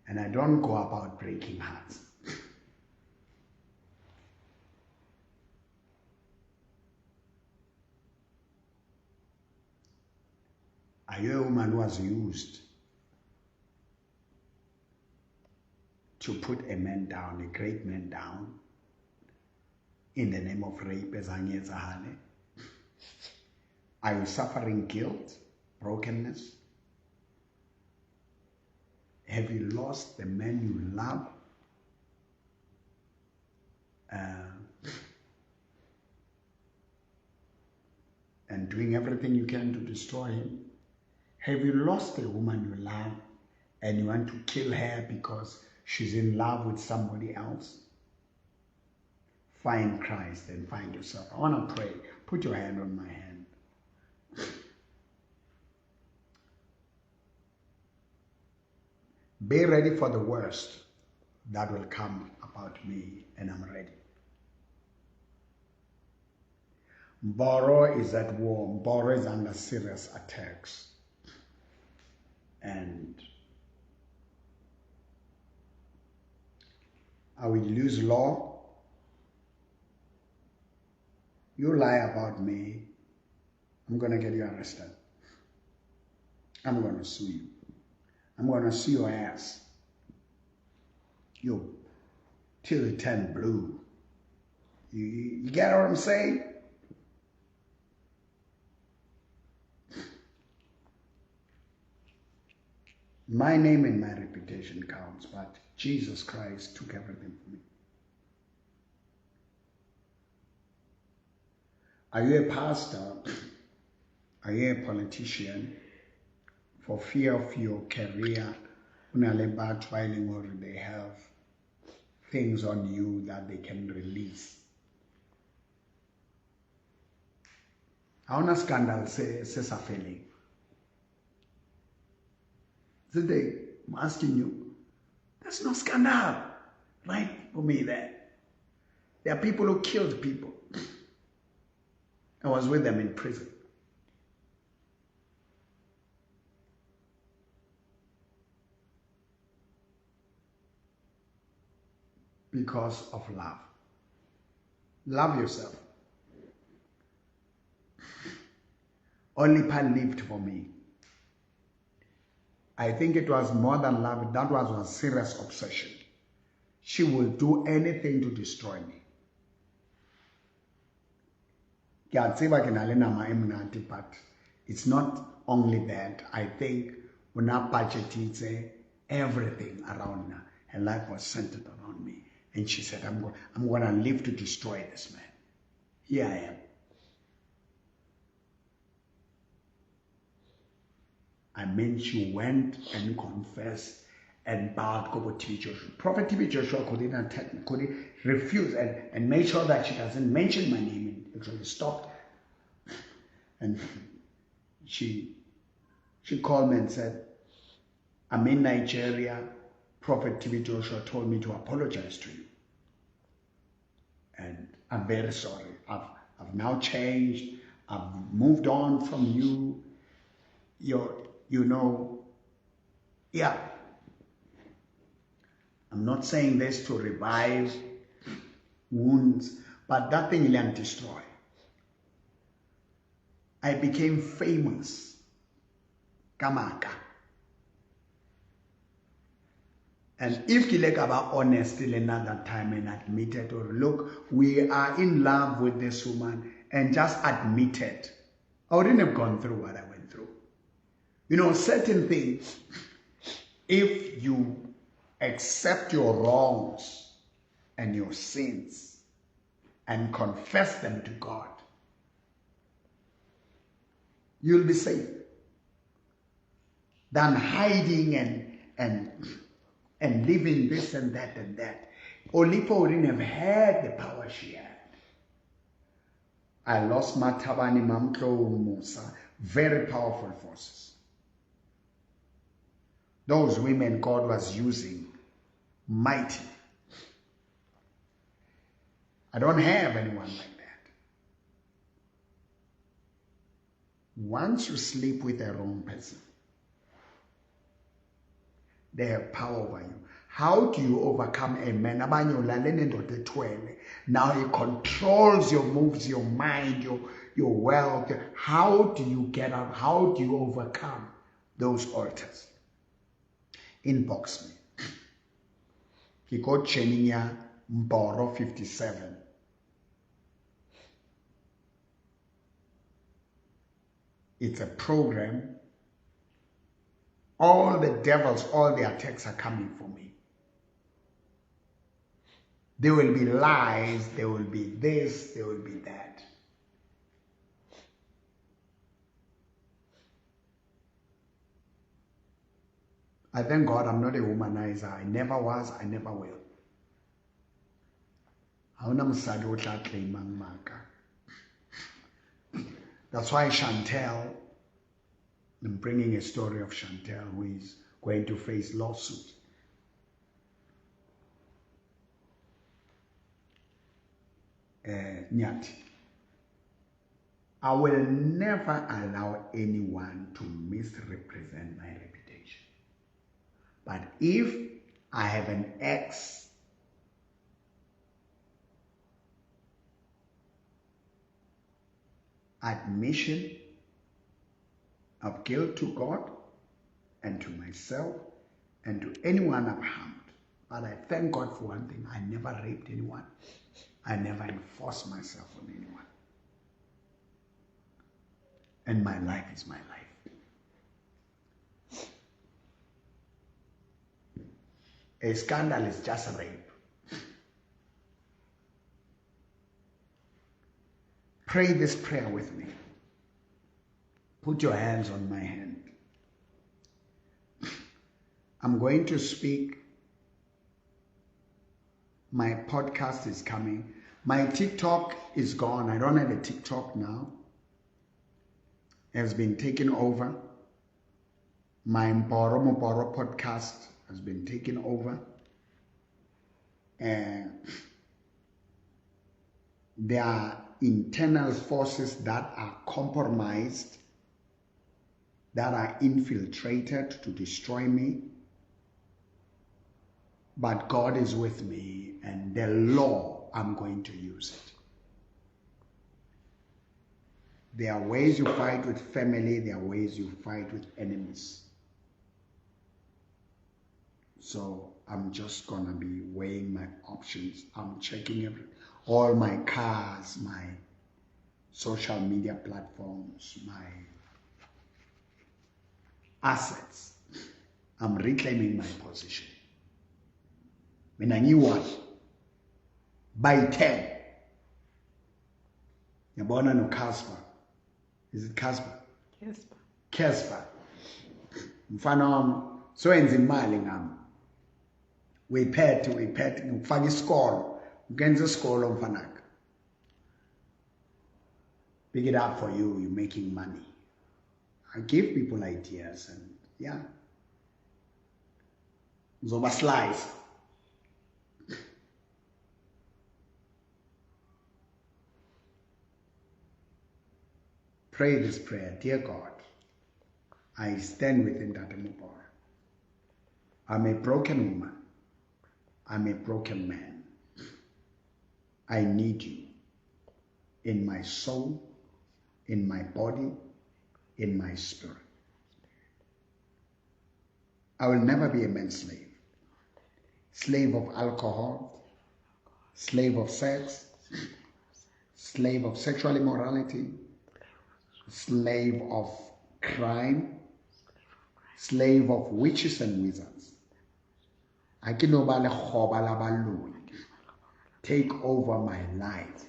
And I don't go about breaking hearts. A woman was used to put a man down, a great man down, in the name of rape as Are you suffering guilt? Brokenness? Have you lost the man you love? doing everything you can to destroy him? Have you lost a woman you love and you want to kill her because she's in love with somebody else? Find Christ and find yourself. I want to pray. Put your hand on my hand. Be ready for the worst that will come about me, and I'm ready. Mboro is at war. Mboro is under serious attacks. And I will use law. You lie about me, I'm going to get you arrested. I'm going to sue you. I'm going to sue your ass. You till you turn blue. You get what I'm saying? My name and my reputation counts, but Jesus Christ took everything from me. Are you a pastor? Are you a politician? For fear of your career, they have things on you that they can release. I want a scandal says a feeling. Today, I'm asking you, there's no scandal right for me there. There are people who killed people. I was with them in prison. Because of love. Love yourself. Only Pan lived for me. I think it was more than love. That was a serious obsession. She will do anything to destroy me. But it's not only that. I think when I budgeted everything around her, her life was centered around me. And she said, I'm going to live to destroy this man. Here I am. I mean, she went and confessed and bowed to TV Joshua. Prophet TV Joshua could refuse and make sure that she doesn't mention my name. And actually stopped. And she called me and said, I'm in Nigeria. Prophet TV Joshua told me to apologize to you. And I'm very sorry. I've now changed. I've moved on from you. Yeah. I'm not saying this to revive wounds, but that thing will destroy. I became famous. Kamaka. And if you look about honesty another time and admitted, or look, we are in love with this woman, and just admitted, I wouldn't have gone through what I went through. Certain things, if you accept your wrongs and your sins and confess them to God, you'll be safe than hiding and living this and that and that. Olipo wouldn't have had the power she had. I lost Matabani Mamto Musa, very powerful forces. Those women God was using, mighty. I don't have anyone like that. Once you sleep with a wrong person, they have power over you. How do you overcome a man? Now he controls your moves, your mind, your wealth. How do you get out? How do you overcome those altars? Inbox me. Kiko Cheninya Mboro 57. It's a program. All the devils, all the attacks are coming for me. There will be lies, there will be this, there will be that. I thank God I'm not a womanizer. I never was, I never will. That's why Chantel, I'm bringing a story of Chantel who is going to face lawsuit. Nyati. I will never allow anyone to misrepresent my reputation. But if I have an ex admission of guilt to God and to myself and to anyone I've harmed. But I thank God for one thing. I never raped anyone. I never enforced myself on anyone. And my life is my life. A scandal is just rape. Pray this prayer with me. Put your hands on my hand. I'm going to speak. My podcast is coming. My TikTok is gone. I don't have a TikTok now. It has been taken over. My Mboro podcast has been taken over. And there are internal forces that are compromised, that are infiltrated to destroy me. But God is with me, and the law, I'm going to use it. There are ways you fight with family, there are ways you fight with enemies. So I'm just going to be weighing my options. I'm checking all my cars, my social media platforms, my assets. I'm reclaiming my position. When I knew what, by 10, Yabona no Casper. Is it Casper? Casper. Mfana so enzimali ngam. We pet, ngifaka isikolo, ngenza isikolo mfanaka. Pick it up for you, you're making money. I give people ideas and yeah. Zoba slice. Pray this prayer. Dear God, I stand within that Mboro. I'm a broken woman. I'm a broken man. I need you in my soul, in my body, in my spirit. I will never be a man's slave. Slave of alcohol, slave of sex, slave of sexual immorality, slave of crime, slave of witches and wizards. Take over my life.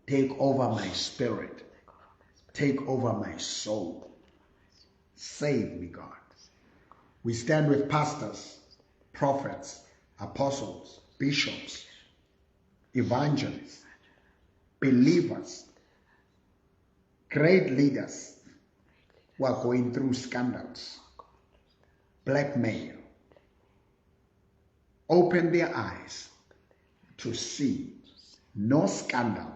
Take over my spirit. Take over my soul. Save me, God. We stand with pastors, prophets, apostles, bishops, evangelists, believers, great leaders who are going through scandals, blackmail. Open their eyes to see no scandal,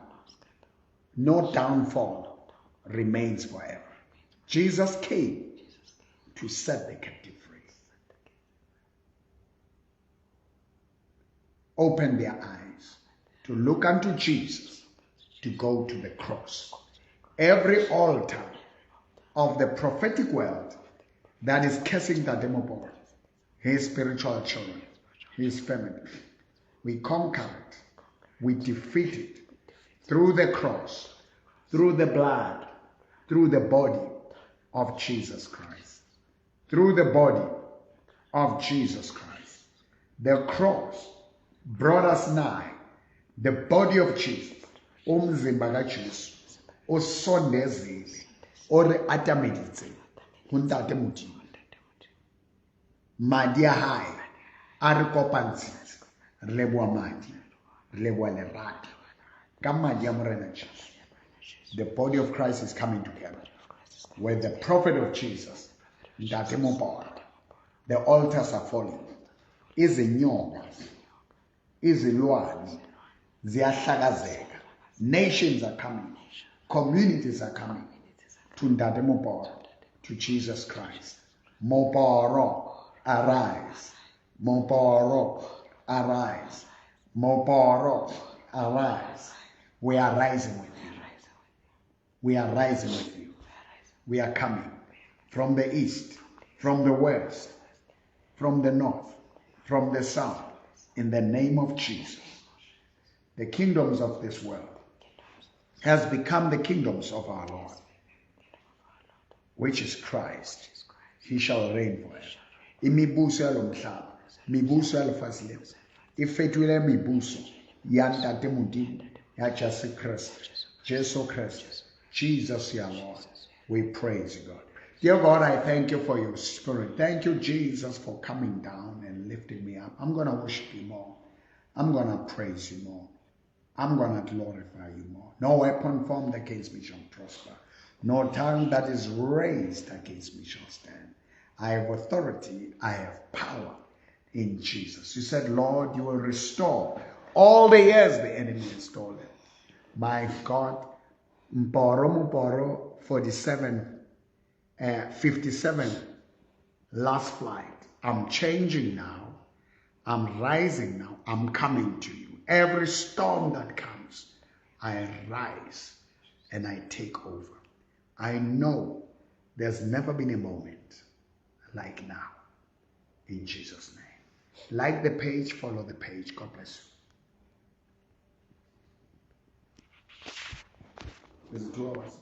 no downfall remains forever. Jesus came to set the captive free. Open their eyes to look unto Jesus, to go to the cross. Every altar of the prophetic world that is cursing the Mboro, his spiritual children, his family, we conquer it, we defeat it through the cross, through the blood, through the body of Jesus Christ. Through the body of Jesus Christ. The cross brought us nigh the body of Jesus. Umzimba kaJesu osondezile ore atameditse kuntate muti. Madi a hae, a re kopantshitse, re leboha madi, re leboha lerato. Ka madi a Morena Jesus, the body of Christ is coming together. Where the prophet of Jesus, Ntate Mboro, the altars are falling. Izinyoka, izilwane, ziyahlakazeka. Nations are coming. Communities are coming to Ntate Mboro, to Jesus Christ. Mboro, arise. Mboro, arise. Mboro, arise. We are rising with you. We are rising with you. We are coming from the east, from the west, from the north, from the south, in the name of Jesus. The kingdoms of this world has become the kingdoms of our Lord, which is Christ. He shall reign forever. Imibuso yalomhlaba, mibuso yalofazile, ifethuele mibuso yantate Modimo ya Jesu Christ, Jesu Christ, Jesus your Lord. We praise you, God. Dear God, I thank you for your spirit. Thank you, Jesus, for coming down and lifting me up. I'm going to worship you more. I'm going to praise you more. I'm going to glorify you more. No weapon formed against me shall prosper. No tongue that is raised against me shall stand. I have authority. I have power in Jesus. You said, Lord, you will restore all the years the enemy has stolen. My God, Mboro, 57, last flight. I'm changing now. I'm rising now. I'm coming to you. Every storm that comes, I rise and I take over. I know there's never been a moment like now. In Jesus' name. Like the page, follow the page. God bless you. There's 2 hours.